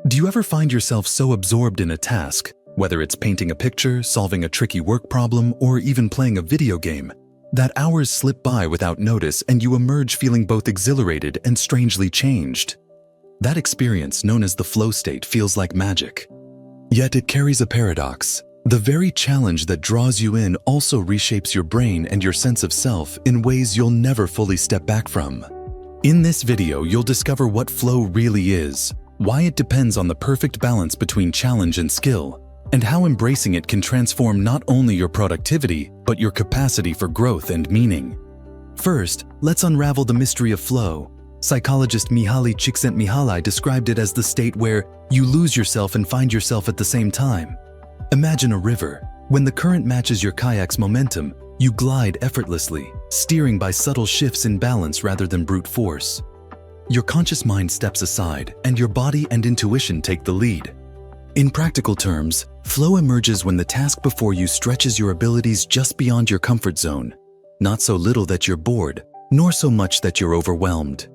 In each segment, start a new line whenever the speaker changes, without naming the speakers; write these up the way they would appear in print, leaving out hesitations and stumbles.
Do you ever find yourself so absorbed in a task, whether it's painting a picture, solving a tricky work problem, or even playing a video game, that hours slip by without notice and you emerge feeling both exhilarated and strangely changed? That experience, known as the flow state, feels like magic. Yet it carries a paradox. The very challenge that draws you in also reshapes your brain and your sense of self in ways you'll never fully step back from. In this video, you'll discover what flow really is, why it depends on the perfect balance between challenge and skill, and how embracing it can transform not only your productivity, but your capacity for growth and meaning. First, let's unravel the mystery of flow. Psychologist Mihaly Csikszentmihalyi described it as the state where you lose yourself and find yourself at the same time. Imagine a river. When the current matches your kayak's momentum, you glide effortlessly, steering by subtle shifts in balance rather than brute force. Your conscious mind steps aside, and your body and intuition take the lead. In practical terms, flow emerges when the task before you stretches your abilities just beyond your comfort zone, not so little that you're bored, nor so much that you're overwhelmed.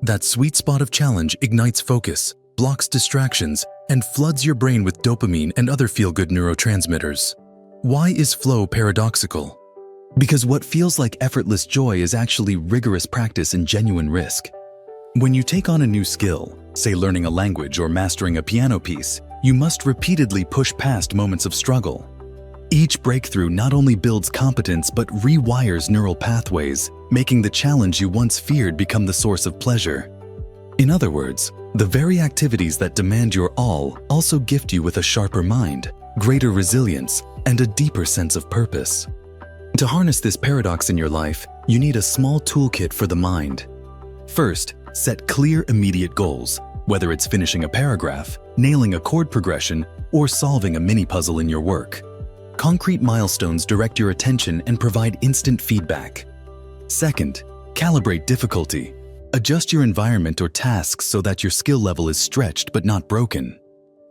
That sweet spot of challenge ignites focus, blocks distractions, and floods your brain with dopamine and other feel-good neurotransmitters. Why is flow paradoxical? Because what feels like effortless joy is actually rigorous practice and genuine risk. When you take on a new skill, say learning a language or mastering a piano piece, you must repeatedly push past moments of struggle. Each breakthrough not only builds competence but rewires neural pathways, making the challenge you once feared become the source of pleasure. In other words, the very activities that demand your all also gift you with a sharper mind, greater resilience, and a deeper sense of purpose. To harness this paradox in your life, you need a small toolkit for the mind. First, set clear, immediate goals, whether it's finishing a paragraph, nailing a chord progression, or solving a mini puzzle in your work. Concrete milestones direct your attention and provide instant feedback. Second, calibrate difficulty. Adjust your environment or tasks so that your skill level is stretched but not broken.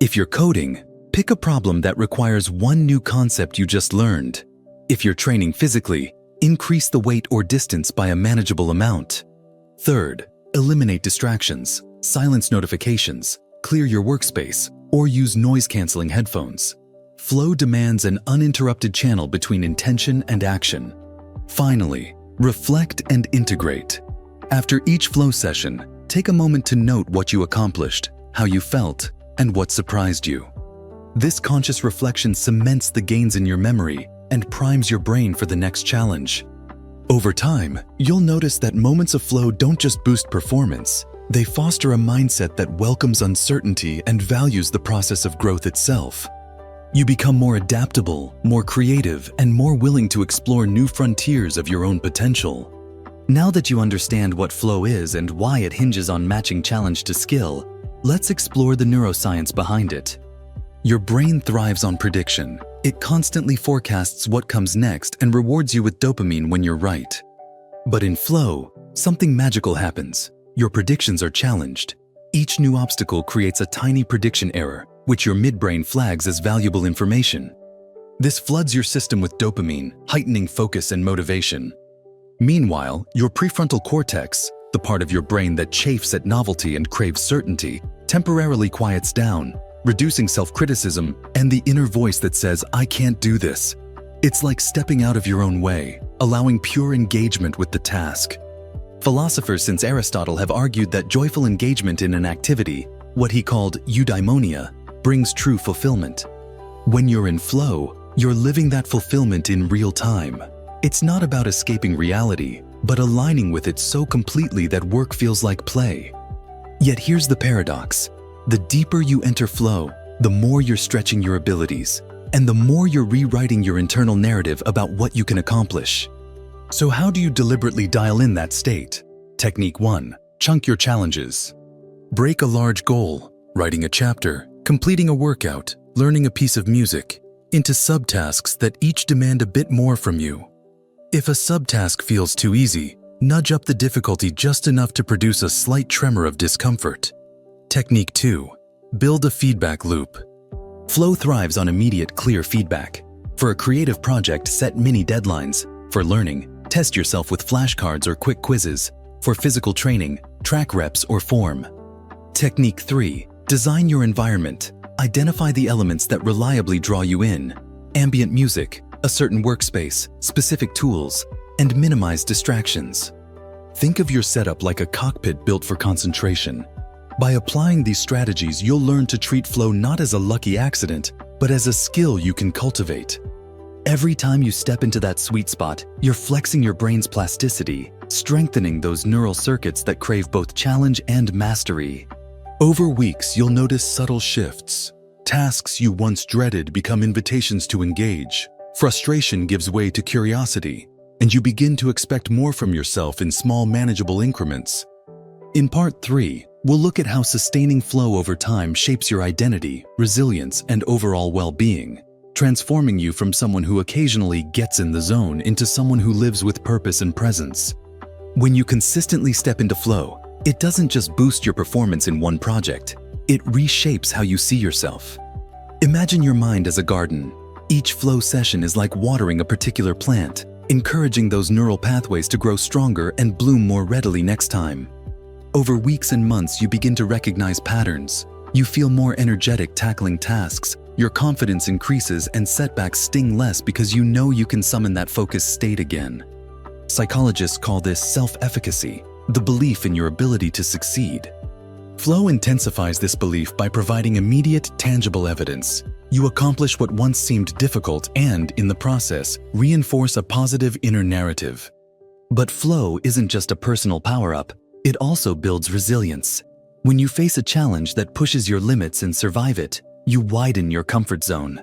If you're coding, pick a problem that requires one new concept you just learned. If you're training physically, increase the weight or distance by a manageable amount. Third, eliminate distractions, silence notifications, clear your workspace, or use noise-canceling headphones. Flow demands an uninterrupted channel between intention and action. Finally, reflect and integrate. After each flow session, take a moment to note what you accomplished, how you felt, and what surprised you. This conscious reflection cements the gains in your memory and primes your brain for the next challenge. Over time, you'll notice that moments of flow don't just boost performance, they foster a mindset that welcomes uncertainty and values the process of growth itself. You become more adaptable, more creative, and more willing to explore new frontiers of your own potential. Now that you understand what flow is and why it hinges on matching challenge to skill, let's explore the neuroscience behind it. Your brain thrives on prediction. It constantly forecasts what comes next and rewards you with dopamine when you're right. But in flow, something magical happens. Your predictions are challenged. Each new obstacle creates a tiny prediction error, which your midbrain flags as valuable information. This floods your system with dopamine, heightening focus and motivation. Meanwhile, your prefrontal cortex, the part of your brain that chafes at novelty and craves certainty, temporarily quiets down, reducing self-criticism and the inner voice that says, "I can't do this." It's like stepping out of your own way, allowing pure engagement with the task. Philosophers since Aristotle have argued that joyful engagement in an activity, what he called eudaimonia, brings true fulfillment. When you're in flow, you're living that fulfillment in real time. It's not about escaping reality, but aligning with it so completely that work feels like play. Yet here's the paradox. The deeper you enter flow, the more you're stretching your abilities, and the more you're rewriting your internal narrative about what you can accomplish. So how do you deliberately dial in that state? Technique 1. Chunk your challenges. Break a large goal, writing a chapter, completing a workout, learning a piece of music, into subtasks that each demand a bit more from you. If a subtask feels too easy, nudge up the difficulty just enough to produce a slight tremor of discomfort. Technique 2. Build a feedback loop. Flow thrives on immediate, clear feedback. For a creative project, set mini deadlines. For learning, test yourself with flashcards or quick quizzes. For physical training, track reps or form. Technique 3. Design your environment. Identify the elements that reliably draw you in. Ambient music, a certain workspace, specific tools, and minimize distractions. Think of your setup like a cockpit built for concentration. By applying these strategies, you'll learn to treat flow not as a lucky accident, but as a skill you can cultivate. Every time you step into that sweet spot, you're flexing your brain's plasticity, strengthening those neural circuits that crave both challenge and mastery. Over weeks, you'll notice subtle shifts. Tasks you once dreaded become invitations to engage. Frustration gives way to curiosity, and you begin to expect more from yourself in small, manageable increments. In Part 3, we'll look at how sustaining flow over time shapes your identity, resilience, and overall well-being, transforming you from someone who occasionally gets in the zone into someone who lives with purpose and presence. When you consistently step into flow, it doesn't just boost your performance in one project, it reshapes how you see yourself. Imagine your mind as a garden. Each flow session is like watering a particular plant, encouraging those neural pathways to grow stronger and bloom more readily next time. Over weeks and months, you begin to recognize patterns. You feel more energetic tackling tasks, your confidence increases, and setbacks sting less because you know you can summon that focused state again. Psychologists call this self-efficacy, the belief in your ability to succeed. Flow intensifies this belief by providing immediate, tangible evidence. You accomplish what once seemed difficult and, in the process, reinforce a positive inner narrative. But flow isn't just a personal power-up, it also builds resilience. When you face a challenge that pushes your limits and survive it, you widen your comfort zone.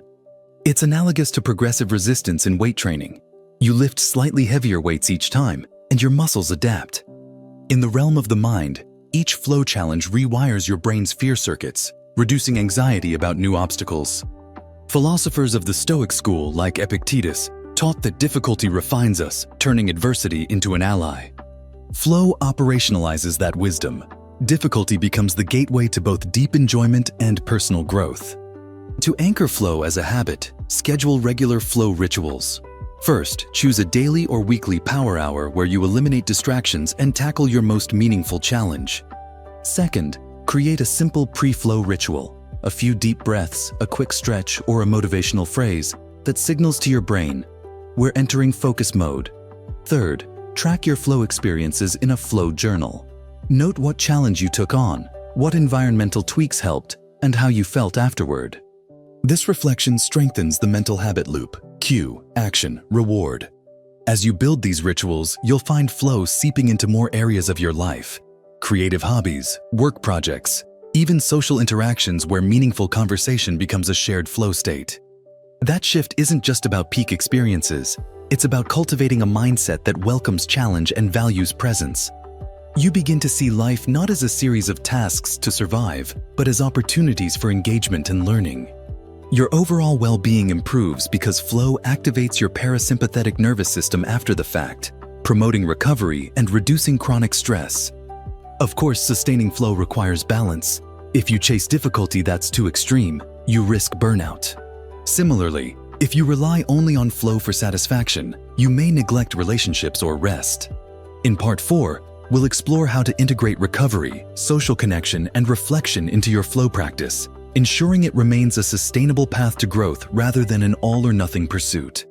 It's analogous to progressive resistance in weight training. You lift slightly heavier weights each time, and your muscles adapt. In the realm of the mind, each flow challenge rewires your brain's fear circuits, reducing anxiety about new obstacles. Philosophers of the Stoic school, like Epictetus, taught that difficulty refines us, turning adversity into an ally. Flow operationalizes that wisdom. Difficulty becomes the gateway to both deep enjoyment and personal growth. To anchor flow as a habit, schedule regular flow rituals. First, choose a daily or weekly power hour where you eliminate distractions and tackle your most meaningful challenge. Second, create a simple pre-flow ritual, a few deep breaths, a quick stretch, or a motivational phrase that signals to your brain, we're entering focus mode. Third, track your flow experiences in a flow journal. Note what challenge you took on, what environmental tweaks helped, and how you felt afterward. This reflection strengthens the mental habit loop: cue, action, reward. As you build these rituals, you'll find flow seeping into more areas of your life: creative hobbies, work projects, even social interactions where meaningful conversation becomes a shared flow state. That shift isn't just about peak experiences, it's about cultivating a mindset that welcomes challenge and values presence. You begin to see life not as a series of tasks to survive, but as opportunities for engagement and learning. Your overall well-being improves because flow activates your parasympathetic nervous system after the fact, promoting recovery and reducing chronic stress. Of course, sustaining flow requires balance. If you chase difficulty that's too extreme, you risk burnout. Similarly, if you rely only on flow for satisfaction, you may neglect relationships or rest. In Part 4, we'll explore how to integrate recovery, social connection, and reflection into your flow practice, ensuring it remains a sustainable path to growth rather than an all-or-nothing pursuit.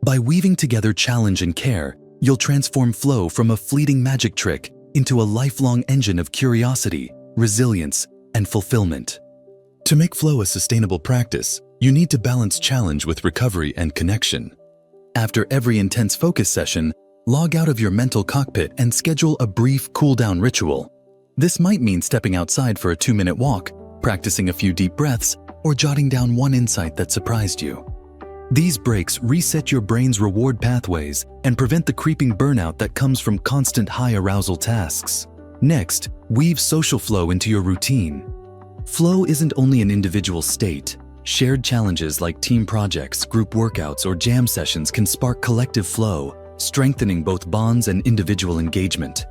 By weaving together challenge and care, you'll transform flow from a fleeting magic trick into a lifelong engine of curiosity, resilience, and fulfillment. To make flow a sustainable practice, you need to balance challenge with recovery and connection. After every intense focus session, log out of your mental cockpit and schedule a brief cool-down ritual. This might mean stepping outside for a 2-minute walk, practicing a few deep breaths, or jotting down one insight that surprised you. These breaks reset your brain's reward pathways and prevent the creeping burnout that comes from constant high-arousal tasks. Next, weave social flow into your routine. Flow isn't only an individual state. Shared challenges like team projects, group workouts, or jam sessions can spark collective flow, strengthening both bonds and individual engagement.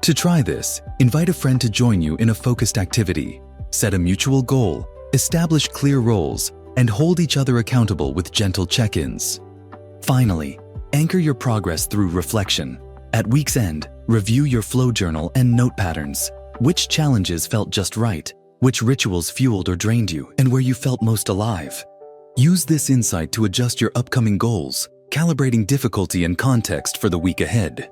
To try this, invite a friend to join you in a focused activity. Set a mutual goal, establish clear roles, and hold each other accountable with gentle check-ins. Finally, anchor your progress through reflection. At week's end, review your flow journal and note patterns. Which challenges felt just right? which rituals fueled or drained you, and where you felt most alive. Use this insight to adjust your upcoming goals, calibrating difficulty and context for the week ahead.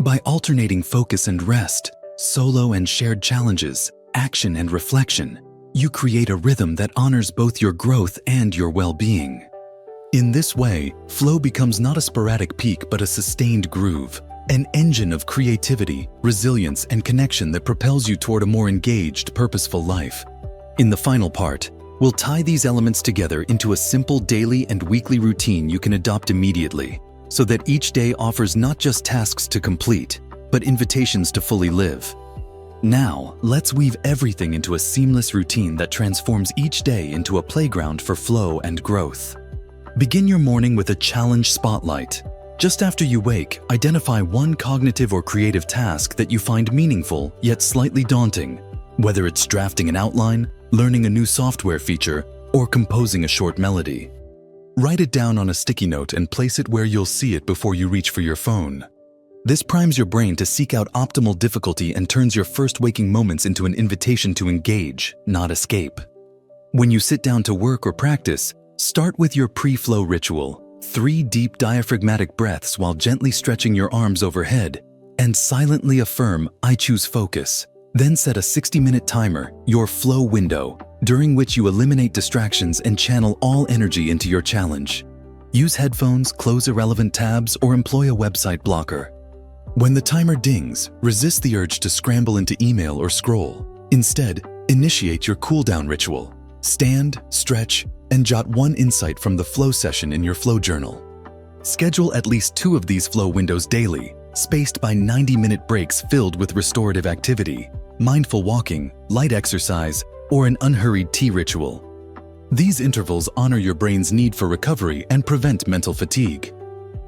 By alternating focus and rest, solo and shared challenges, action and reflection, you create a rhythm that honors both your growth and your well-being. In this way, flow becomes not a sporadic peak but a sustained groove, an engine of creativity, resilience, and connection that propels you toward a more engaged, purposeful life. In the final part, we'll tie these elements together into a simple daily and weekly routine you can adopt immediately, so that each day offers not just tasks to complete, but invitations to fully live. Now, let's weave everything into a seamless routine that transforms each day into a playground for flow and growth. Begin your morning with a challenge spotlight. Just after you wake, identify one cognitive or creative task that you find meaningful yet slightly daunting, whether it's drafting an outline, learning a new software feature, or composing a short melody. Write it down on a sticky note and place it where you'll see it before you reach for your phone. This primes your brain to seek out optimal difficulty and turns your first waking moments into an invitation to engage, not escape. When you sit down to work or practice, start with your pre-flow ritual, 3 deep diaphragmatic breaths while gently stretching your arms overhead, and silently affirm, "I choose focus." Then set a 60-minute timer, your flow window, during which you eliminate distractions and channel all energy into your challenge. Use headphones, close irrelevant tabs, or employ a website blocker. When the timer dings, resist the urge to scramble into email or scroll. Instead, initiate your cool-down ritual. Stand, stretch, and jot one insight from the flow session in your flow journal. Schedule at least 2 of these flow windows daily, spaced by 90-minute breaks filled with restorative activity, mindful walking, light exercise, or an unhurried tea ritual. These intervals honor your brain's need for recovery and prevent mental fatigue.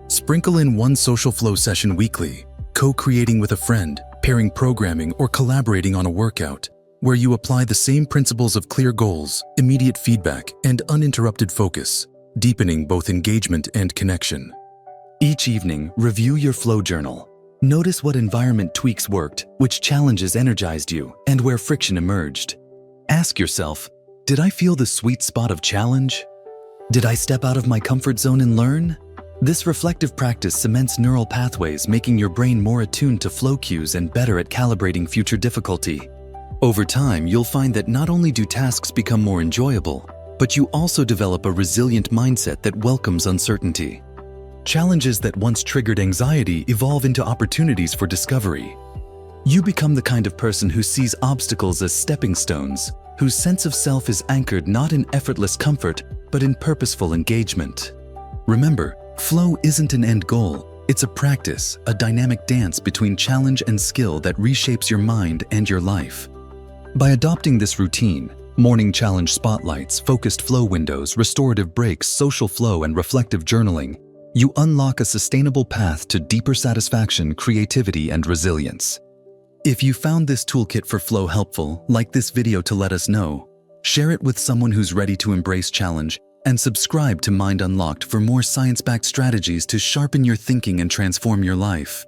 Sprinkle in one social flow session weekly, co-creating with a friend, pairing programming, or collaborating on a workout, where you apply the same principles of clear goals, immediate feedback, and uninterrupted focus, deepening both engagement and connection. Each evening, review your flow journal. Notice what environment tweaks worked, which challenges energized you, and where friction emerged. Ask yourself, did I feel the sweet spot of challenge? Did I step out of my comfort zone and learn? This reflective practice cements neural pathways, making your brain more attuned to flow cues and better at calibrating future difficulty. Over time, you'll find that not only do tasks become more enjoyable, but you also develop a resilient mindset that welcomes uncertainty. Challenges that once triggered anxiety evolve into opportunities for discovery. You become the kind of person who sees obstacles as stepping stones, whose sense of self is anchored not in effortless comfort, but in purposeful engagement. Remember, flow isn't an end goal. It's a practice, a dynamic dance between challenge and skill that reshapes your mind and your life. By adopting this routine, morning challenge spotlights, focused flow windows, restorative breaks, social flow, and reflective journaling, you unlock a sustainable path to deeper satisfaction, creativity, and resilience. If you found this toolkit for flow helpful, like this video to let us know. Share it with someone who's ready to embrace challenge, and subscribe to Mind Unlocked for more science-backed strategies to sharpen your thinking and transform your life.